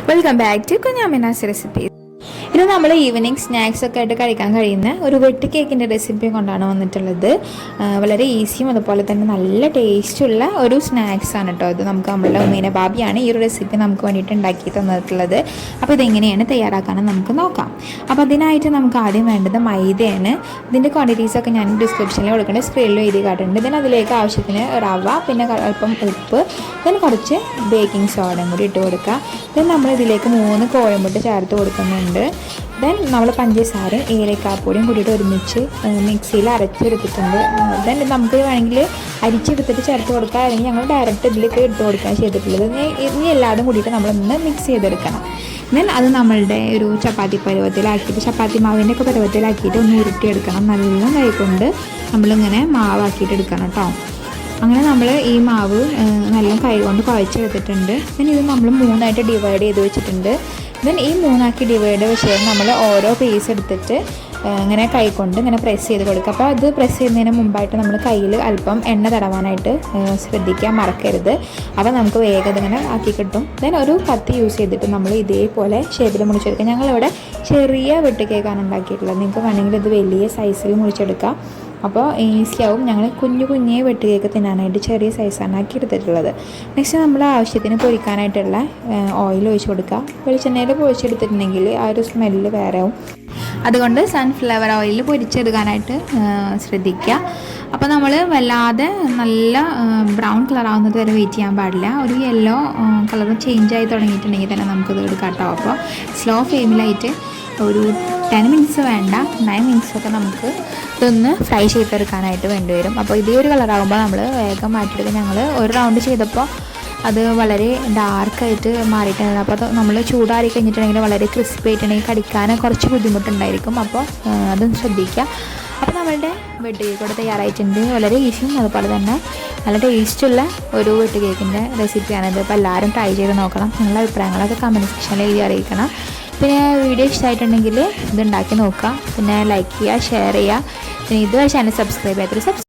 Welcome back to Kunjamina's recipes. ഇത് നമ്മൾ evening snacks ഒക്കെ ആയിട്ട് കഴിക്കാൻ കഴിയുന്ന ഒരു വെട്ട് കേക്കിൻ്റെ റെസിപ്പി കൊണ്ടാണ് വന്നിട്ടുള്ളത്. വളരെ ഈസിയും അതുപോലെ തന്നെ നല്ല ടേസ്റ്റുള്ള ഒരു സ്നാക്സ് ആണ് കേട്ടോ. ഇത് നമ്മളുടെ ഉമ്മീന ബാബിയാണ് ഈ ഒരു റെസിപ്പി നമുക്ക് വേണ്ടിയിട്ട് ഉണ്ടാക്കി തന്നിട്ടുള്ളത്. അപ്പോൾ ഇതെങ്ങനെയാണ് തയ്യാറാക്കാനെന്ന് നമുക്ക് നോക്കാം. അപ്പോൾ അതിനായിട്ട് നമുക്ക് ആദ്യം വേണ്ടത് മൈദയാണ്. ഇതിൻ്റെ ക്വാണ്ടിറ്റീസൊക്കെ ഞാൻ ഡിസ്ക്രിപ്ഷനിൽ കൊടുക്കേണ്ട സ്ക്രീനിൽ എഴുതി കാട്ടുന്നുണ്ട്. ഇതിന് അതിലേക്ക് ആവശ്യത്തിന് റവ, പിന്നെ അല്പം ഉപ്പ്, പിന്നെ കുറച്ച് ബേക്കിംഗ് സോഡയും കൂടി ഇട്ട് കൊടുക്കുക. ദെൻ നമ്മൾ ഇതിലേക്ക് 3 കോഴിമുട്ട ചേർത്ത് കൊടുക്കുന്നുണ്ട്. ദെൻ നമ്മൾ പഞ്ചസാരയും ഏലക്കാപ്പൊടിയും കൂടിയിട്ട് ഒരുമിച്ച് മിക്സിയിൽ അരച്ചെടുത്തിട്ടുണ്ട്. ദെൻ നമുക്ക് വേണമെങ്കിൽ അരിച്ചെടുത്തിട്ട് ചേർത്ത് കൊടുക്കുക, അല്ലെങ്കിൽ ഞങ്ങൾ ഡയറക്റ്റ് ഇതിലേക്ക് ഇട്ട് കൊടുക്കുകയാണ് ചെയ്തിട്ടുള്ളത്. ഇനി എല്ലാതും കൂടിയിട്ട് നമ്മളൊന്ന് മിക്സ് ചെയ്തെടുക്കണം. ദെൻ അത് നമ്മളുടെ ഒരു ചപ്പാത്തി പരുവത്തിലാക്കിയിട്ട്, ചപ്പാത്തി മാവിൻ്റെ ഒക്കെ പരുവത്തിലാക്കിയിട്ട് ഒന്ന് ഉരുട്ടിയെടുക്കണം. നല്ല കൈകൊണ്ട് നമ്മളിങ്ങനെ മാവാക്കിയിട്ട് എടുക്കണം കേട്ടോ. അങ്ങനെ നമ്മൾ ഈ മാവ് നല്ല കൈ കൊണ്ട് കുഴച്ചെടുത്തിട്ടുണ്ട്. പിന്നെ ഇത് നമ്മൾ 3ആയിട്ട് ഡിവൈഡ് ചെയ്ത് വെച്ചിട്ടുണ്ട്. ദെൻ ഈ 3ആക്കി ഡിവൈഡ് വെച്ച് നമ്മൾ ഓരോ പീസ് എടുത്തിട്ട് ഇങ്ങനെ കൈ കൊണ്ട് ഇങ്ങനെ പ്രസ് ചെയ്ത് കൊടുക്കുക. അപ്പോൾ അത് പ്രസ് ചെയ്യുന്നതിന് മുമ്പായിട്ട് നമ്മൾ കയ്യിൽ അല്പം എണ്ണ തടവാനായിട്ട് ശ്രദ്ധിക്കാൻ മറക്കരുത്. അപ്പോൾ നമുക്ക് വേഗം ഇങ്ങനെ ആക്കി കിട്ടും. ദെൻ ഒരു കത്തി യൂസ് ചെയ്തിട്ട് നമ്മൾ ഇതേപോലെ ഷേപ്പിൽ മുറിച്ചെടുക്കുക. ഞങ്ങളിവിടെ ചെറിയ വെട്ട് കേക്കാണ് ഉണ്ടാക്കിയിട്ടുള്ളത്. നിങ്ങൾക്ക് വേണമെങ്കിൽ ഇത് വലിയ സൈസിൽ മുറിച്ചെടുക്കാം. അപ്പോൾ ഈസിയാവും. ഞങ്ങൾ കുഞ്ഞു വെട്ട് കേക്ക് തിന്നാനായിട്ട് ചെറിയ സൈസാണ് ആക്കി എടുത്തിട്ടുള്ളത്. നെക്സ്റ്റ് നമ്മൾ ആവശ്യത്തിന് പൊരിക്കാനായിട്ടുള്ള ഓയിൽ ഒഴിച്ച് കൊടുക്കുക. വെളിച്ചെണ്ണയിൽ പൊരിച്ചെടുത്തിട്ടുണ്ടെങ്കിൽ ആ ഒരു സ്മെല്ല് വേറെ ആവും. അതുകൊണ്ട് സൺഫ്ലവർ ഓയിലിൽ പൊരിച്ചെടുക്കാനായിട്ട് ശ്രദ്ധിക്കുക. അപ്പോൾ നമ്മൾ വല്ലാതെ നല്ല ബ്രൗൺ കളർ ആവുന്നത് വരെ വെയിറ്റ് ചെയ്യാൻ പാടില്ല. ഒരു യെല്ലോ കളർ ചേഞ്ച് ആയി തുടങ്ങിയിട്ടുണ്ടെങ്കിൽ തന്നെ നമുക്കത് എടുക്കാം കേട്ടോ. അപ്പോൾ സ്ലോ ഫ്ലെയിമിലായിട്ട് ഒരു 10 മിനിറ്റ്സ് വേണ്ട 9 മിനിറ്റ്സൊക്കെ നമുക്ക് ഇതൊന്ന് ഫ്രൈ ചെയ്തെടുക്കാനായിട്ട് വേണ്ടി വരും. അപ്പോൾ ഇതേ ഒരു കളറാകുമ്പോൾ നമ്മൾ വേഗം മാറ്റിയെടുക്കുക. ഞങ്ങൾ ഒരു റൗണ്ട് ചെയ്തപ്പോൾ അത് വളരെ ഡാർക്കായിട്ട് മാറിയിട്ടുണ്ട്. അപ്പോൾ നമ്മൾ ചൂടാറി കഴിഞ്ഞിട്ടുണ്ടെങ്കിൽ വളരെ ക്രിസ്പി ആയിട്ടുണ്ടെങ്കിൽ കടിക്കാൻ കുറച്ച് ബുദ്ധിമുട്ടുണ്ടായിരിക്കും. അപ്പോൾ അതും ശ്രദ്ധിക്കുക. അപ്പോൾ നമ്മളുടെ വെട്ട് കേക്ക് കൂടെ തയ്യാറായിട്ടുണ്ട്. വളരെ ഈസിയും അതുപോലെ തന്നെ നല്ല ടേസ്റ്റുള്ള ഒരു വെട്ട് കേക്കിൻ്റെ റെസിപ്പിയാണിത്. അപ്പോൾ എല്ലാവരും ട്രൈ ചെയ്ത് നോക്കണം. നിങ്ങളുടെ അഭിപ്രായങ്ങളൊക്കെ കമൻറ്റ് സെക്ഷനിൽ എഴുതി അറിയിക്കണം. പിന്നെ വീഡിയോ ഇഷ്ടമായിട്ടുണ്ടെങ്കിൽ ഇതുണ്ടാക്കി നോക്കുക. പിന്നെ ലൈക്ക് ചെയ്യുക, ഷെയർ ചെയ്യുക. പിന്നെ ഇതുവരെ ചാനൽ സബ്സ്ക്രൈബ് ചെയ്യാത്തൊരു